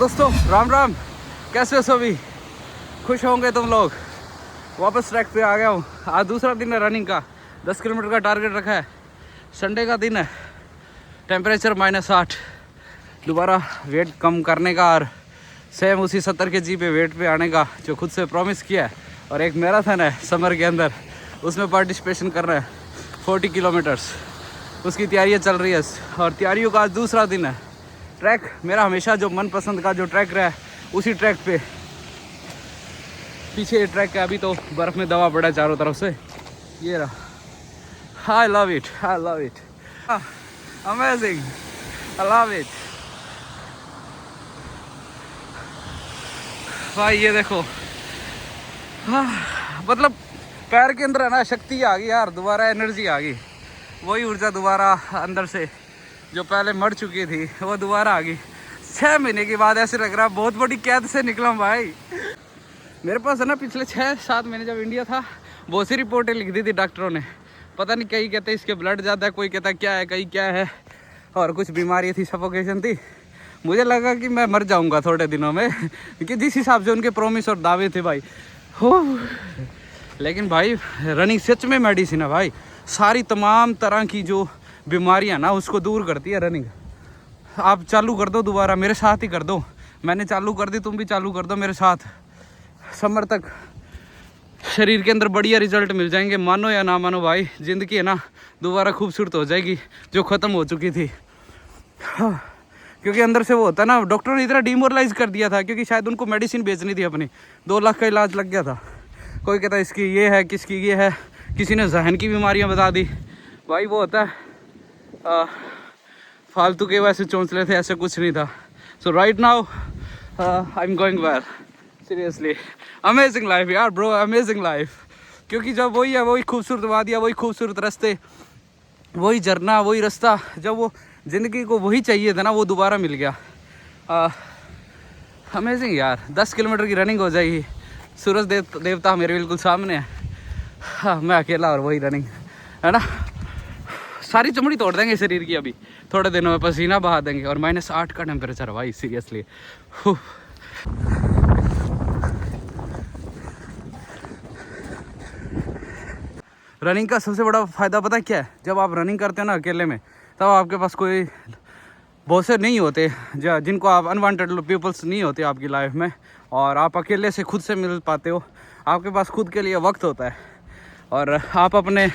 दोस्तों राम राम, कैसे हो सभी? खुश होंगे तुम लोग। वापस ट्रैक पे आ गया हूँ। आज दूसरा दिन है रनिंग का। 10 किलोमीटर का टारगेट रखा है। संडे का दिन है। टेम्परेचर -8। दोबारा वेट कम करने का और सेम उसी 70 kg पे वेट पे आने का जो खुद से प्रॉमिस किया है। और एक मैराथन है समर के अंदर, उसमें पार्टिसिपेशन कर रहे हैं 40 किलोमीटर्स। उसकी तैयारियाँ चल रही है और तैयारियों का आज दूसरा दिन है। ट्रैक मेरा हमेशा जो मनपसंद का जो ट्रैक रहा है उसी ट्रैक पे। पीछे ये ट्रैक है, अभी तो बर्फ़ में दबा पड़ा है चारों तरफ से। ये रहा। I love it, I love it, amazing, I love it. भाई ये देखो, मतलब पैर के अंदर है ना शक्ति आ गई यार, दोबारा एनर्जी आ गई। वही ऊर्जा दोबारा अंदर से जो पहले मर चुकी थी वो दोबारा आ गई। 6 महीने के बाद ऐसे लग रहा है बहुत बड़ी कैद से निकला भाई। मेरे पास है ना पिछले 6-7 महीने जब इंडिया था, बहुत सी रिपोर्टें लिख दी थी डॉक्टरों ने। पता नहीं, कई कहते इसके ब्लड ज़्यादा है, कोई कहता क्या है, कई क्या है, और कुछ बीमारी थी, सफोकेशन थी। मुझे लगा कि मैं मर जाऊंगा थोड़े दिनों में क्योंकि जिस हिसाब से उनके प्रॉमिस और दावे थे भाई हो। लेकिन भाई रनिंग सच में मेडिसिन है भाई। सारी तमाम तरह की जो बीमारियां ना उसको दूर करती है रनिंग। आप चालू कर दो दोबारा, मेरे साथ ही कर दो। मैंने चालू कर दी, तुम भी चालू कर दो मेरे साथ। समर तक शरीर के अंदर बढ़िया रिजल्ट मिल जाएंगे, मानो या ना मानो भाई। ज़िंदगी है ना दोबारा खूबसूरत हो जाएगी जो ख़त्म हो चुकी थी। क्योंकि अंदर से वो होता है ना, डॉक्टर ने इतना डिमोरलाइज कर दिया था क्योंकि शायद उनको मेडिसिन बेचनी थी अपनी। 2 लाख का इलाज लग गया था। कोई कहता इसकी ये है, किसकी ये है, किसी ने जहन की बीमारियां बता दी। भाई वो होता है फालतू के वैसे चौंचले थे, ऐसे कुछ नहीं था। So right now I am going well, seriously amazing life यार ब्रो, अमेजिंग लाइफ। क्योंकि जब वही है, वही खूबसूरत वादियाँ, वही खूबसूरत रास्ते, वही झरना, वही रास्ता, जब वो ज़िंदगी को वही चाहिए था ना, वो दोबारा मिल गया। अमेजिंग यार। 10 किलोमीटर की रनिंग हो जाएगी। सूरज देवता मेरे बिल्कुल सामने है। हाँ, मैं अकेला और वही रनिंग है ना। सारी चमड़ी तोड़ देंगे शरीर की अभी थोड़े दिनों में, पसीना बहा देंगे। और -8 का टेम्परेचर है भाई, सीरियसली। रनिंग का सबसे बड़ा फ़ायदा पता क्या है? जब आप रनिंग करते हो ना अकेले में, तब आपके पास कोई बहुत से नहीं होते जिनको आप अनवांटेड पीपल्स नहीं होते आपकी लाइफ में, और आप अकेले से खुद से मिल पाते हो। आपके पास खुद के लिए वक्त होता है और आप अपने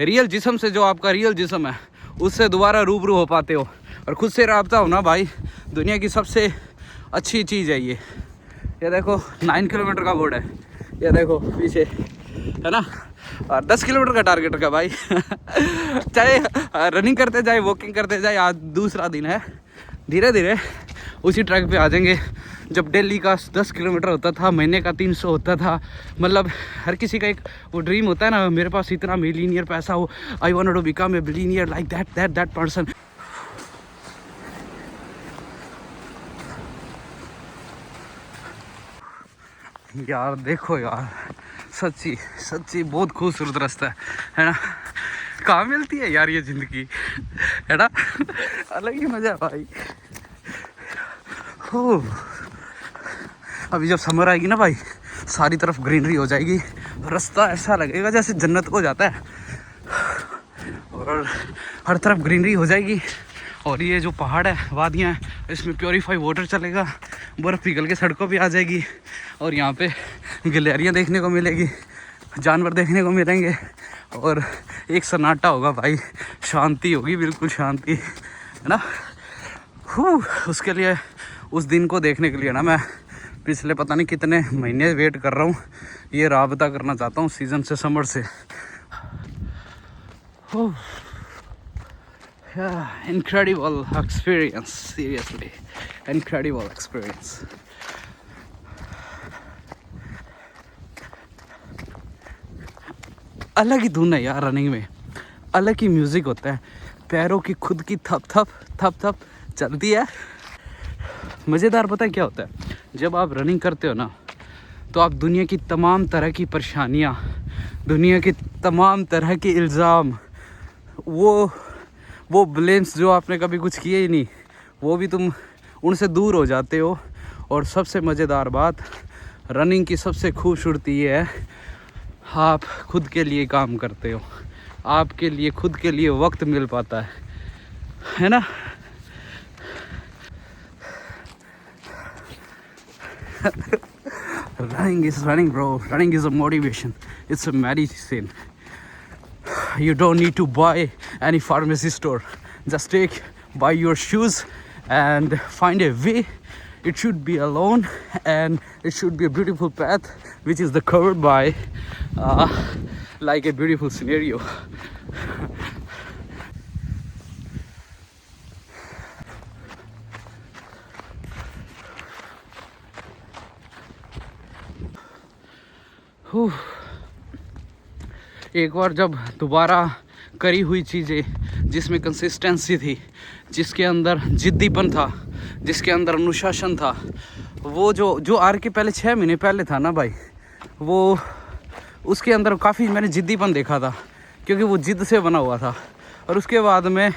रियल जिस्म से, जो आपका रियल जिस्म है, उससे दोबारा रूबरू हो पाते हो। और खुद से रब्ता होना भाई दुनिया की सबसे अच्छी चीज़ है। ये देखो 9 किलोमीटर का बोर्ड है, ये देखो पीछे है ना। और 10 किलोमीटर का टारगेट रखा भाई चाहे रनिंग करते जाए, वॉकिंग करते जाए। आज दूसरा दिन है। धीरे धीरे उसी ट्रैक पे आ जाएंगे जब दिल्ली का 10 किलोमीटर होता था, महीने का 300 होता था। मतलब हर किसी का एक वो ड्रीम होता है ना, मेरे पास इतना मिलीनियर पैसा हो, I want to become a billionaire like that person. यार देखो यार, सच्ची सच्ची बहुत खूबसूरत रास्ता है ना। कहाँ मिलती है यार ये ज़िंदगी, है ना। अलग ही मज़ा है भाई। हो अभी जब समर आएगी ना भाई, सारी तरफ ग्रीनरी हो जाएगी। रास्ता ऐसा लगेगा जैसे जन्नत को जाता है, और हर तरफ ग्रीनरी हो जाएगी। और ये जो पहाड़ है, वादियाँ हैं, इसमें प्योरीफाई वाटर चलेगा, बर्फ़ पिघल के सड़कों पे आ जाएगी। और यहाँ पे गिलहरियाँ देखने को मिलेगी, जानवर देखने को मिलेंगे, और एक सन्नाटा होगा भाई, शांति होगी, बिल्कुल शांति, है ना। उसके लिए, उस दिन को देखने के लिए ना मैं पिछले पता नहीं कितने महीने वेट कर रहा हूँ। ये राबता करना चाहता हूँ सीज़न से, समर से। Incredible experience, seriously incredible experience. अलग ही धुन है यार रनिंग में, अलग ही म्यूज़िक होता है। पैरों की खुद की थप थप थप थप चलती है। मज़ेदार पता है क्या होता है? जब आप रनिंग करते हो ना, तो आप दुनिया की तमाम तरह की परेशानियाँ, दुनिया के तमाम तरह के इल्ज़ाम, वो ब्लेम्स जो आपने कभी कुछ किए ही नहीं, वो भी तुम उनसे दूर हो जाते हो। और सबसे मज़ेदार बात रनिंग की सबसे खूबसूरती ये है, आप खुद के लिए काम करते हो, आपके लिए खुद के लिए वक्त मिल पाता है ना। Running is running, bro. Running is a motivation. It's a medicine. You don't need to buy any pharmacy store. Just buy your shoes and find a way. It should be alone and it should be a beautiful path which is covered by like a beautiful scenario. एक बार जब दोबारा करी हुई चीज़ें जिसमें consistency थी, जिसके अंदर जिद्दीपन था, जिसके अंदर अनुशासन था, वो जो आर के पहले 6 महीने पहले था ना भाई, वो उसके अंदर काफ़ी मैंने जिद्दीपन देखा था क्योंकि वो जिद से बना हुआ था। और उसके बाद में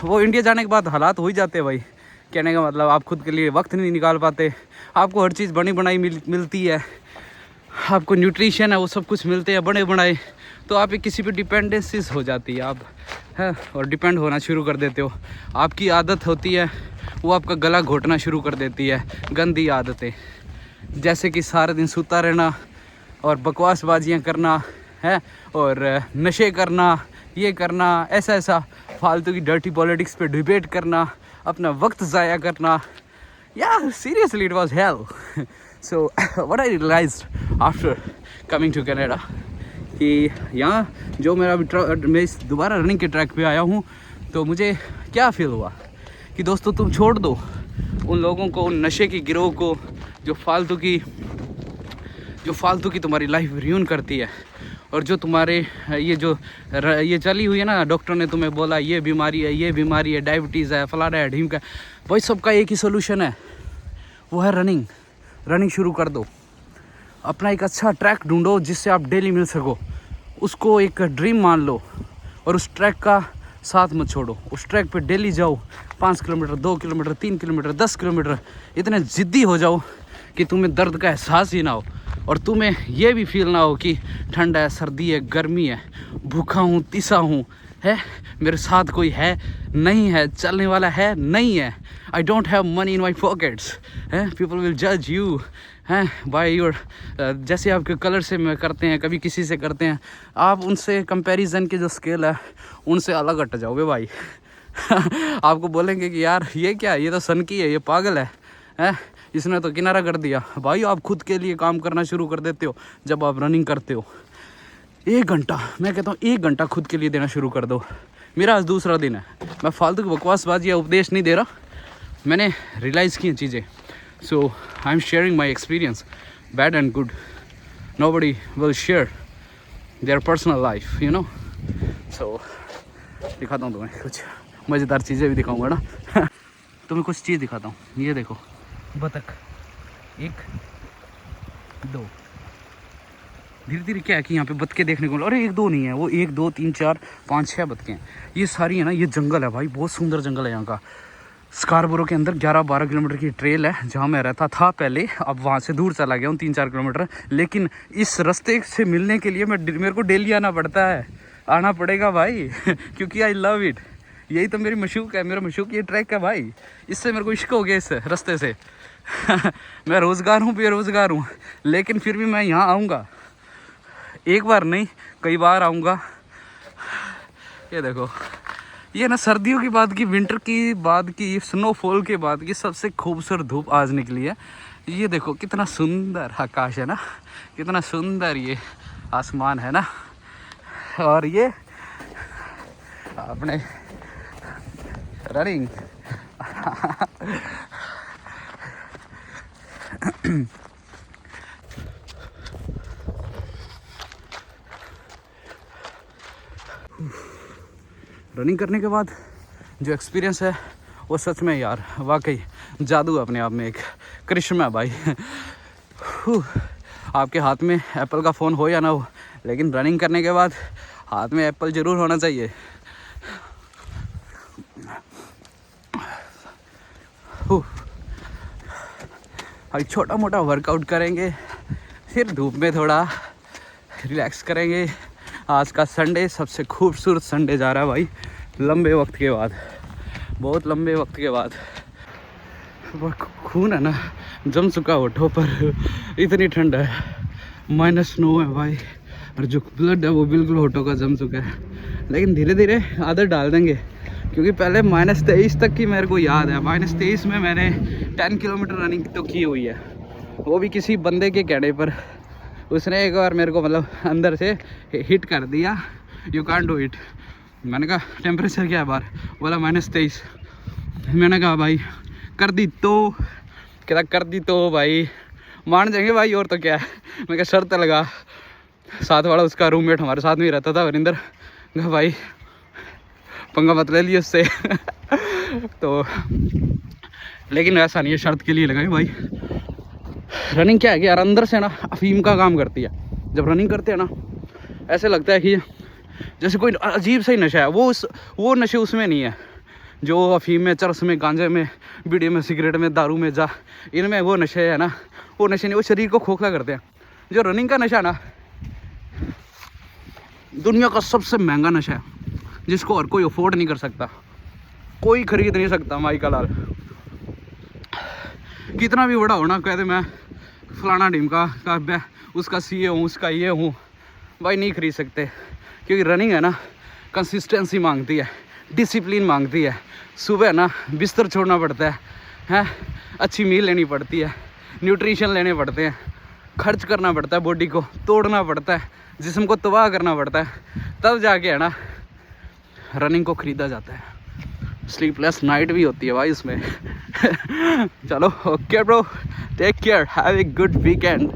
वो इंडिया जाने के बाद हालात हो ही जाते हैं भाई। कहने का मतलब आप खुद के लिए वक्त नहीं निकाल पाते, आपको हर चीज़ बनी बनाई मिलती है, आपको न्यूट्रिशन है वो सब कुछ मिलते हैं बड़े बनाए, तो आप किसी पे डिपेंडेंसीज हो जाती है आप है और डिपेंड होना शुरू कर देते हो। आपकी आदत होती है वो आपका गला घोटना शुरू कर देती है, गंदी आदतें जैसे कि सारा दिन सूता रहना और बकवासबाजियाँ करना है और नशे करना, ये करना, ऐसा फालतू की डर्टी पॉलिटिक्स पे डिबेट करना, अपना वक्त ज़ाया करना। Yeah, seriously, it was hell. So what I realized after coming to Canada कि यहाँ जो मैं इस दोबारा रनिंग के ट्रैक पे आया हूँ, तो मुझे क्या फील हुआ कि दोस्तों तुम छोड़ दो उन लोगों को, उन नशे की गिरोह को जो फालतू की तुम्हारी लाइफ रियून करती है, और जो तुम्हारे ये चली हुई है ना, डॉक्टर ने तुम्हें बोला ये बीमारी है, डायबिटीज़ है, फलाना है, ढीम का, भाई सबका एक ही सोल्यूशन है, वो है रनिंग शुरू कर दो। अपना एक अच्छा ट्रैक ढूंढो जिससे आप डेली मिल सको, उसको एक ड्रीम मान लो और उस ट्रैक का साथ मत छोड़ो। उस ट्रैक पे डेली जाओ, 5 किलोमीटर, 2 किलोमीटर, 3 किलोमीटर, 10 किलोमीटर, इतने ज़िद्दी हो जाओ कि तुम्हें दर्द का एहसास ही ना हो और तुम्हें ये भी फील ना हो कि ठंड है, सर्दी है, गर्मी है, भूखा हूँ, तिसा हूँ, है मेरे साथ कोई है नहीं है, चलने वाला है नहीं है, I don't have money in my pockets, है पीपल विल जज यू हैं बाय योर, जैसे आपके कलर से में करते हैं, कभी किसी से करते हैं, आप उनसे कंपैरिजन के जो स्केल है उनसे अलग हट जाओगे भाई। आपको बोलेंगे कि यार ये क्या, ये तो सन की है, ये पागल है इसने तो किनारा कर दिया। भाई आप खुद के लिए काम करना शुरू कर देते हो जब आप रनिंग करते हो। 1 घंटा, मैं कहता हूँ 1 घंटा खुद के लिए देना शुरू कर दो। मेरा आज दूसरा दिन है, मैं फालतू की बकवासबाजी या उपदेश नहीं दे रहा, मैंने रियलाइज़ की चीज़ें। So I am sharing my experience, bad and good. Nobody will share their personal life, you know. So दिखाता हूँ तुम्हें कुछ मज़ेदार चीज़ें भी दिखाऊँगा ना। तुम्हें कुछ चीज़ दिखाता हूँ, ये देखो बतख, 1 2, धीरे धीरे क्या है कि यहाँ पे बतखें देखने को, अरे 1 2 नहीं है, वो 1 2 3 4 5 6 बतखें हैं। ये सारी है ना, ये जंगल है भाई, बहुत सुंदर जंगल है यहाँ का। स्कारबोरो के अंदर 11-12 किलोमीटर की ट्रेल है जहाँ मैं रहता था पहले, अब वहाँ से दूर चला गया हूँ 3-4 किलोमीटर। लेकिन इस रास्ते से मिलने के लिए मेरे को डेली आना पड़ता है, आना पड़ेगा भाई क्योंकि आई लव इट। यही तो मेरी मशूक है, मेरा मशूक ये ट्रैक है भाई, इससे मेरे को इश्क हो गया इस रास्ते से। मैं रोज़गार हूँ, बेरोज़गार हूँ, लेकिन फिर भी मैं यहाँ आऊँगा, एक बार नहीं कई बार आऊँगा। ये देखो, ये ना सर्दियों की बाद की, विंटर की बाद की, स्नोफॉल के बाद की सबसे खूबसूरत धूप आज निकली है। ये देखो कितना सुंदर आकाश है ना, कितना सुंदर ये आसमान है ना, और ये अपने रनिंग रनिंग करने के बाद जो एक्सपीरियंस है वो सच में यार वाकई जादू है अपने आप में, एक करिश्मा है भाई। आपके हाथ में एप्पल का फ़ोन हो या ना हो, लेकिन रनिंग करने के बाद हाथ में एप्पल ज़रूर होना चाहिए। भाई छोटा मोटा वर्कआउट करेंगे, फिर धूप में थोड़ा रिलैक्स करेंगे। आज का संडे सबसे खूबसूरत संडे जा रहा है भाई, लंबे वक्त के बाद, बहुत लंबे वक्त के बाद। वो खून है ना जम चुका होठों पर, इतनी ठंड है, -9 है भाई, और जो ब्लड है वो बिल्कुल होठों का जम चुका है। लेकिन धीरे धीरे आदत डाल देंगे, क्योंकि पहले -23 तक की मेरे को याद है। -23 में मैंने 10 किलोमीटर रनिंग तो की हुई है, वो भी किसी बंदे के कहने पर। उसने एक बार मेरे को मतलब अंदर से हिट कर दिया, यू कांट डू इट। मैंने कहा टेम्परेचर क्या है बाहर, बोला -23। मैंने कहा भाई कर दी तो, कहता कर दी तो भाई मान जाएंगे भाई, और तो क्या है। मैं कहा शर्त लगा। साथ वाला उसका रूममेट हमारे साथ में ही रहता था, वरिंदर, कहा भाई पंगा मत ले लिए उससे। तो लेकिन ऐसा नहीं है, शर्त के लिए लगाई भाई। रनिंग क्या है कि यार अंदर से ना अफीम का काम करती है। जब रनिंग करते हैं ना ऐसे लगता है कि जैसे कोई अजीब सा ही नशा है। वो नशे उसमें नहीं है जो अफीम में, चरस में, गांजे में, बीड़ी में, सिगरेट में, दारू में, जा इनमें वो नशे है ना, वो नशे नहीं, वो शरीर को खोखला करते हैं। जो रनिंग का नशा ना दुनिया का सबसे महंगा नशा है, जिसको और कोई अफोर्ड नहीं कर सकता, कोई खरीद नहीं सकता। माई का लाल कितना भी बड़ा होना, कहते मैं फलाना टीम का उसका सीए हूँ, उसका ये हूँ, भाई नहीं खरीद सकते। क्योंकि रनिंग है ना कंसिस्टेंसी मांगती है, डिसिप्लिन मांगती है। सुबह ना बिस्तर छोड़ना पड़ता है, अच्छी मील लेनी पड़ती है, न्यूट्रिशन लेने पड़ते हैं, खर्च करना पड़ता है, बॉडी को तोड़ना पड़ता है, जिस्म को तबाह करना पड़ता है, तब जाके है ना रनिंग को ख़रीदा जाता है। स्लीपलेस नाइट भी होती है भाई उसमें। चलो okay bro, take care, have a good weekend.